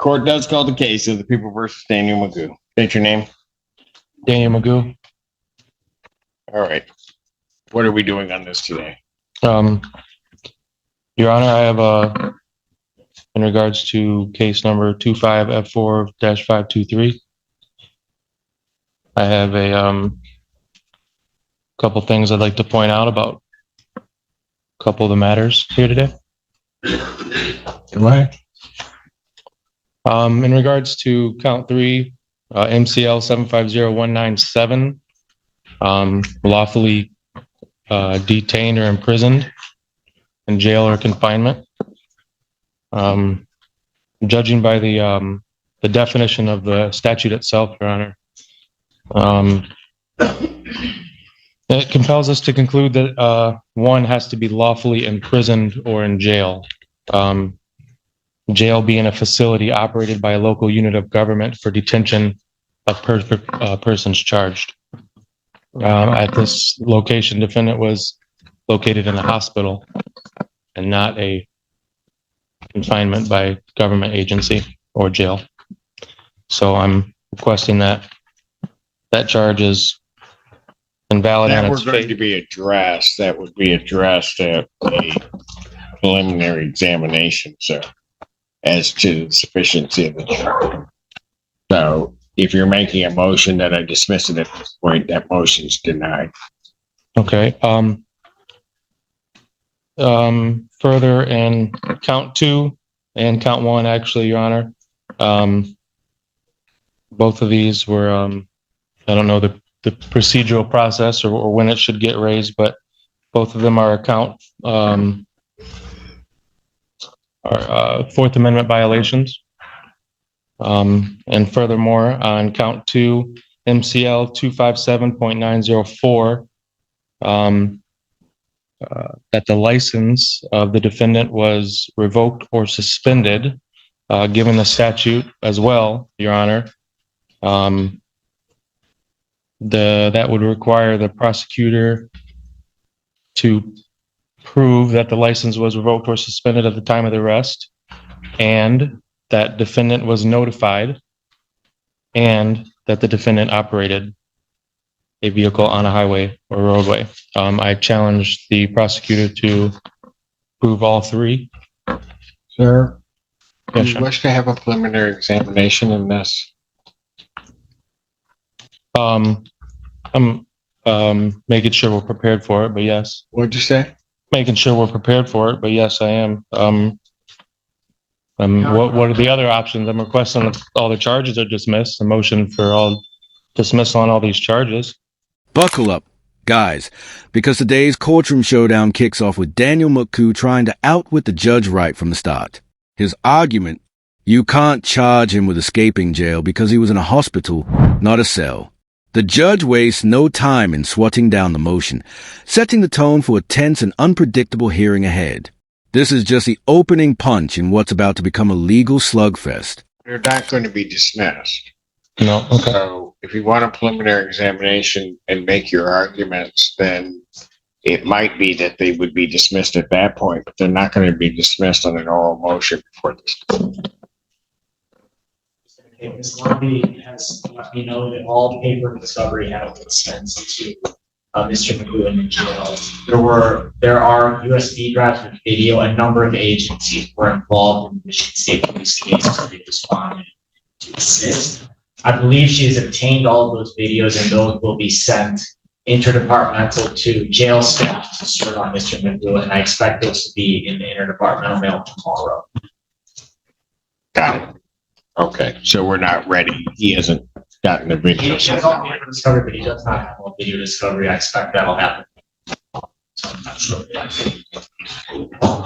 Court does call the case of the People versus Daniel Magoo. State your name. Daniel Magoo. All right. What are we doing on this today? Your Honor, I have in regards to case number 25F4-523, I have a couple things I'd like to point out about a couple of the matters here today. Right. In regards to count 3, MCL 750197, lawfully detained or imprisoned in jail or confinement. Judging by the definition of the statute itself, Your Honor, it compels us to conclude that one has to be lawfully imprisoned or in jail. Jail being a facility operated by a local unit of government for detention of persons charged. At this location, defendant was located in a hospital and not a confinement by government agency or jail. So I'm requesting that charge is invalid on its face. That were going to be addressed. That would be addressed at the preliminary examination, sir, as to the sufficiency of the charge. So if you're making a motion that I dismiss it at this point, that motion's denied. Okay. Further, in count 2 and count 1, actually, Your Honor, both of these were, I don't know the procedural process or when it should get raised, but both of them are Fourth Amendment violations. And furthermore, on count 2, MCL 257.904, that the license of the defendant was revoked or suspended, given the statute as well, Your Honor. That would require the prosecutor to prove that the license was revoked or suspended at the time of the arrest, and that defendant was notified, and that the defendant operated a vehicle on a highway or roadway. I challenge the prosecutor to prove all 3. Sir, do you wish to have a preliminary examination in this? I'm making sure we're prepared for it, but yes. What'd you say? Making sure we're prepared for it, but yes, I am. What are the other options? I'm requesting that all the charges are dismissed. A motion for all dismissal on all these charges. Buckle up, guys, because today's Courtroom Showdown kicks off with Daniel Magoo trying to outwit the judge right from the start. His argument: you can't charge him with escaping jail because he was in a hospital, not a cell. The judge wastes no time in swatting down the motion, setting the tone for a tense and unpredictable hearing ahead. This is just the opening punch in what's about to become a legal slugfest. They're not going to be dismissed. No, okay. So if you want a preliminary examination and make your arguments, then it might be that they would be dismissed at that point, but they're not going to be dismissed on an oral motion before this. Okay, Ms. Lomby has let me know that all paper discovery has been sent to Mr. Magoo in jail. There are USB drives with video. A number of agencies were involved in the Michigan State Police case, so they responded to assist. I believe she has obtained all of those videos, and those will be sent interdepartmental to jail staff to serve on Mr. Magoo, and I expect those to be in the interdepartmental mail tomorrow. Got it. Okay, so we're not ready. He hasn't gotten the video. He has all paper discovery, but he does not have all video discovery. I expect that'll happen. So I'm not sure.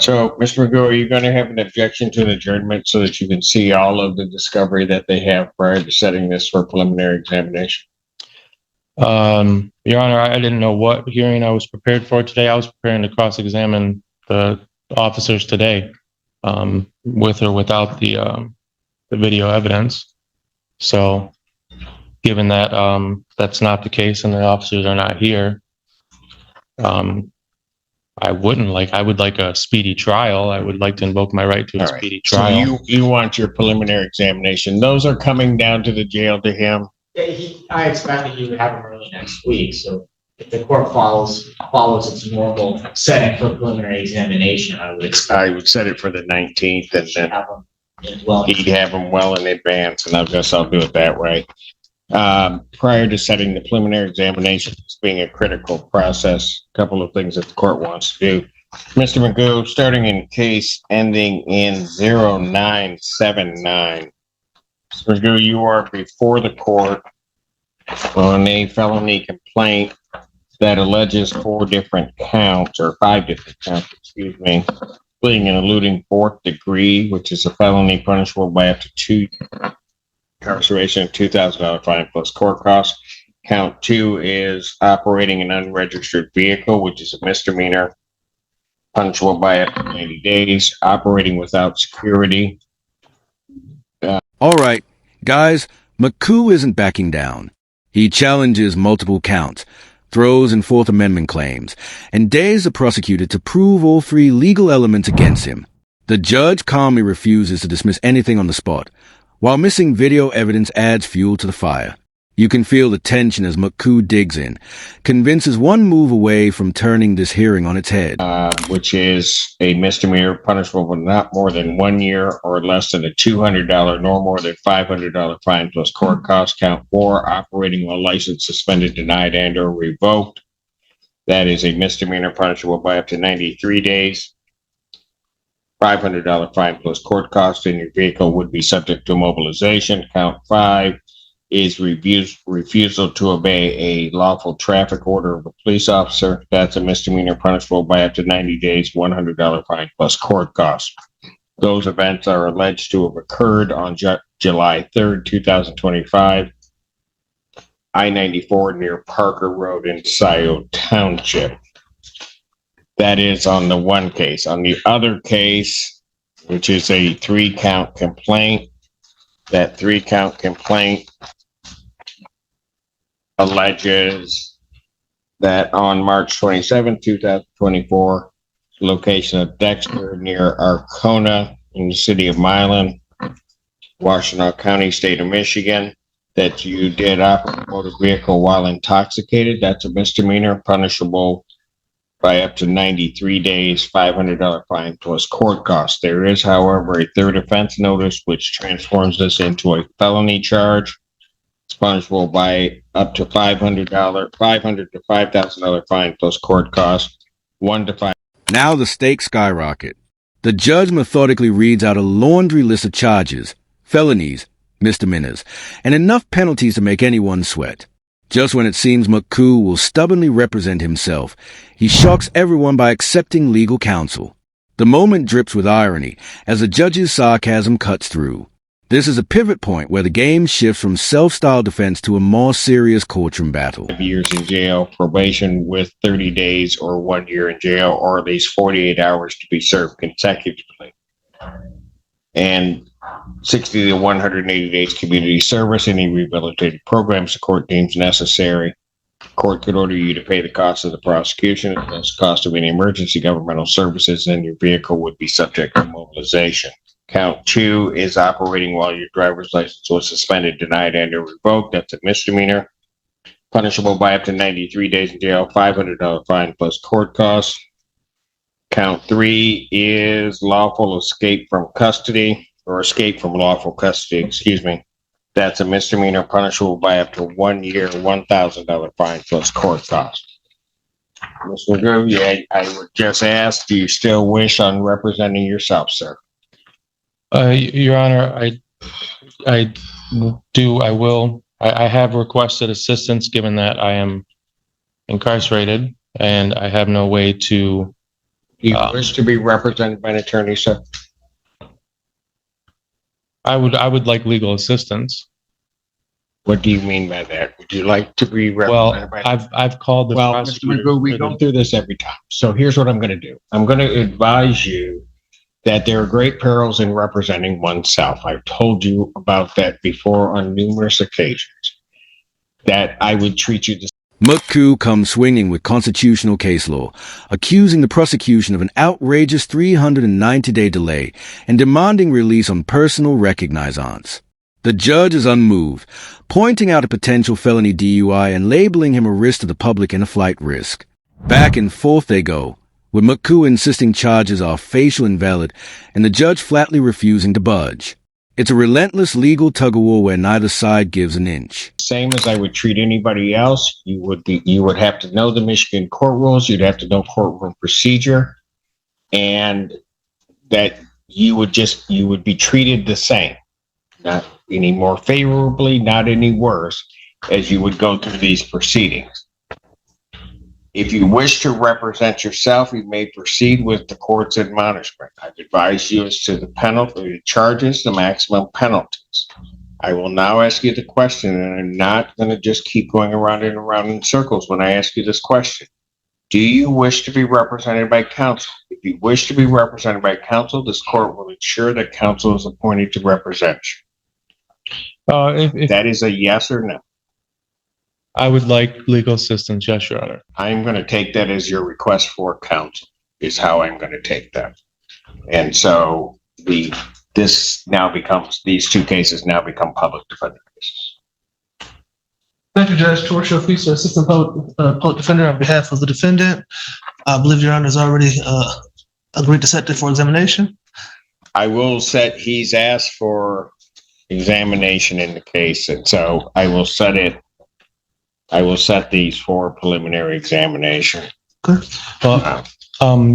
So, Mr. Magoo, are you going to have an objection to an adjournment so that you can see all of the discovery that they have prior to setting this for preliminary examination? Your Honor, I didn't know what hearing I was prepared for today. I was preparing to cross-examine the officers today, with or without the video evidence. So, given that that's not the case and the officers are not here, I would like a speedy trial. I would like to invoke my right to a All right. speedy So trial. you want your preliminary examination. Those are coming down to the jail to him. I expect that you would have them early next week, so if the court follows its normal setting for preliminary examination, I would expect. I would set it for the 19th, and then Have them as well. he'd have them well in advance, and I guess I'll do it that way. Prior to setting the preliminary examination as being a critical process, a couple of things that the court wants to do. Mr. Magoo, starting in case ending in 0979. Mr. Magoo, you are before the court on a felony complaint that alleges 5 different counts, excuse me, fleeing and eluding 4th degree, which is a felony punishable by up to 2 incarceration, $2,000 fine plus court costs. Count 2 is operating an unregistered vehicle, which is a misdemeanor, punishable by up to 90 days. Operating without security. All right, guys, McCoo isn't backing down. He challenges multiple counts, throws in Fourth Amendment claims, and dares the prosecutor to prove all 3 legal elements against him. The judge calmly refuses to dismiss anything on the spot, while missing video evidence adds fuel to the fire. You can feel the tension as McCoo digs in, convinces one move away from turning this hearing on its head. Which is a misdemeanor punishable with not more than 1 year or less than a $200 nor more than $500 fine plus court costs. Count 4, operating while license suspended, denied, and or revoked. That is a misdemeanor punishable by up to 93 days. $500 fine plus court costs, and your vehicle would be subject to immobilization. Count 5 is refusal to obey a lawful traffic order of a police officer. That's a misdemeanor punishable by up to 90 days, $100 fine plus court costs. Those events are alleged to have occurred on July 3rd, 2025, I-94 near Parker Road in Scioto Township. That is on the one case. On the other case, which is a 3-count complaint, that 3-count complaint alleges that on March 27, 2024, location of Dexter near Arcona in the city of Milan, Washtenaw County, state of Michigan, that you did operate a motor vehicle while intoxicated. That's a misdemeanor punishable by up to 93 days, $500 fine plus court costs. There is, however, a 3rd offense notice, which transforms this into a felony charge. It's punishable by up to $500 to $5,000 fine plus court costs, 1 to 5. Now the stakes skyrocket. The judge methodically reads out a laundry list of charges, felonies, misdemeanors, and enough penalties to make anyone sweat. Just when it seems McCoo will stubbornly represent himself, he shocks everyone by accepting legal counsel. The moment drips with irony as the judge's sarcasm cuts through. This is a pivot point where the game shifts from self-styled defense to a more serious courtroom battle. 5 years in jail, probation with 30 days or 1 year in jail, or at least 48 hours to be served consecutively. And 60 to 180 days community service, any rehabilitative programs the court deems necessary. Court could order you to pay the cost of the prosecution, plus the cost of any emergency governmental services, and your vehicle would be subject to mobilization. Count 2 is operating while your driver's license was suspended, denied, and or revoked. That's a misdemeanor, punishable by up to 93 days in jail, $500 fine plus court costs. Count 3 is lawful escape from custody, or escape from lawful custody, excuse me. That's a misdemeanor punishable by up to 1 year, $1,000 fine plus court costs. Mr. Magoo, yeah, I would just ask, do you still wish on representing yourself, sir? Your Honor, I will. I have requested assistance given that I am incarcerated and I have no way to. Do you wish to be represented by an attorney, sir? I would like legal assistance. What do you mean by that? Would you like to be represented by? I've called the prosecutor. Mr. Magoo, we go through this every time. So here's what I'm going to do. I'm going to advise you that there are great perils in representing oneself. I've told you about that before on numerous occasions, that I would treat you McCoo comes swinging with constitutional case law, accusing the prosecution of an outrageous 390-day delay and demanding release on personal recognizance. The judge is unmoved, pointing out a potential felony DUI and labeling him a risk to the public and a flight risk. Back and forth they go, with McCoo insisting charges are facial invalid and the judge flatly refusing to budge. It's a relentless legal tug-of-war where neither side gives an inch. Same as I would treat anybody else. You would have to know the Michigan court rules. You'd have to know courtroom procedure, and that you would be treated the same, not any more favorably, not any worse, as you would go through these proceedings. If you wish to represent yourself, you may proceed with the court's admonishment. I've advised you as to the penalty, the charges, the maximum penalties. I will now ask you the question, and I'm not going to just keep going around and around in circles when I ask you this question. Do you wish to be represented by counsel? If you wish to be represented by counsel, this court will ensure that counsel is appointed to represent you. If that is a yes or no. I would like legal assistance, yes, Your Honor. I'm going to take that as your request for counsel, is how I'm going to take that. And so these two cases now become public defender cases. Thank you, Judge. Torsia Fisa, Assistant Public Defender on behalf of the defendant. I believe Your Honor has already agreed to set it for examination. He's asked for examination in the case, and so I will set these for preliminary examination. Okay. Well,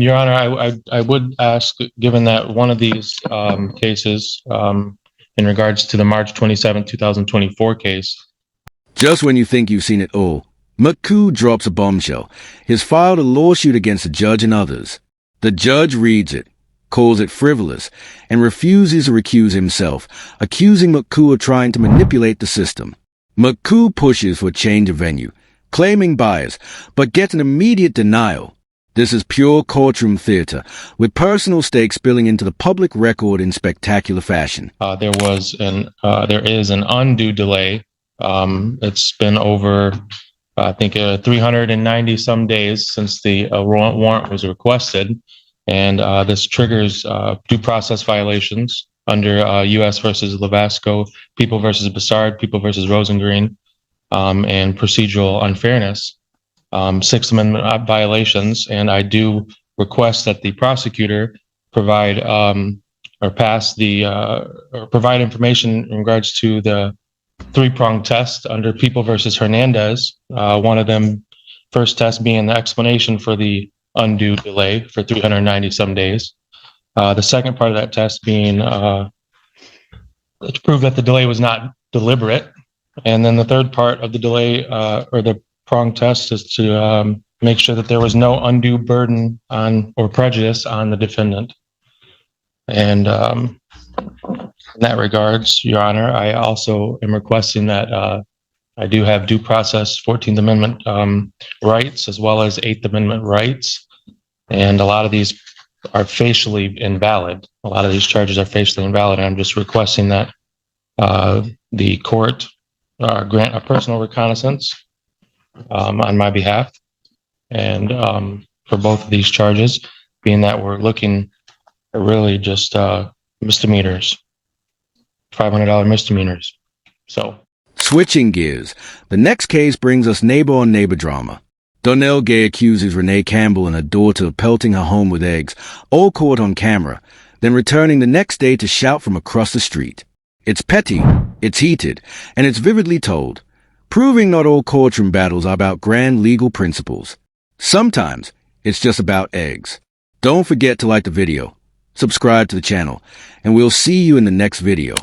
Your Honor, I would ask, given that one of these cases, in regards to the March 27, 2024 case. Just when you think you've seen it all, McCoo drops a bombshell. He's filed a lawsuit against the judge and others. The judge reads it, calls it frivolous, and refuses to recuse himself, accusing McCoo of trying to manipulate the system. McCoo pushes for change of venue, claiming bias, but gets an immediate denial. This is pure courtroom theater, with personal stakes spilling into the public record in spectacular fashion. There is an undue delay. It's been over, I think, 390 some days since the warrant was requested, and this triggers due process violations under U.S. versus Levasco, People versus Bassard, People versus Rosengreen, and procedural unfairness, Sixth Amendment violations. And I do request that the prosecutor provide provide information in regards to the three-pronged test under People versus Hernandez. One of them, first test being the explanation for the undue delay for 390 some days. The second part of that test being to prove that the delay was not deliberate. And then the third part of the delay or the prong test is to make sure that there was no undue burden on or prejudice on the defendant. And in that regards, Your Honor, I also am requesting that I do have due process 14th Amendment rights as well as 8th Amendment rights. And a lot of these are facially invalid. A lot of these charges are facially invalid. And I'm just requesting that the court grant a personal reconnaissance on my behalf. And for both of these charges, being that we're looking at really just misdemeanors, $500 misdemeanors. So, switching gears, the next case brings us neighbor-on-neighbor drama. Donnell Gay accuses Renee Campbell and her daughter of pelting her home with eggs, all caught on camera, then returning the next day to shout from across the street. It's petty, it's heated, and it's vividly told, proving not all courtroom battles are about grand legal principles. Sometimes it's just about eggs. Don't forget to like the video, subscribe to the channel, and we'll see you in the next video.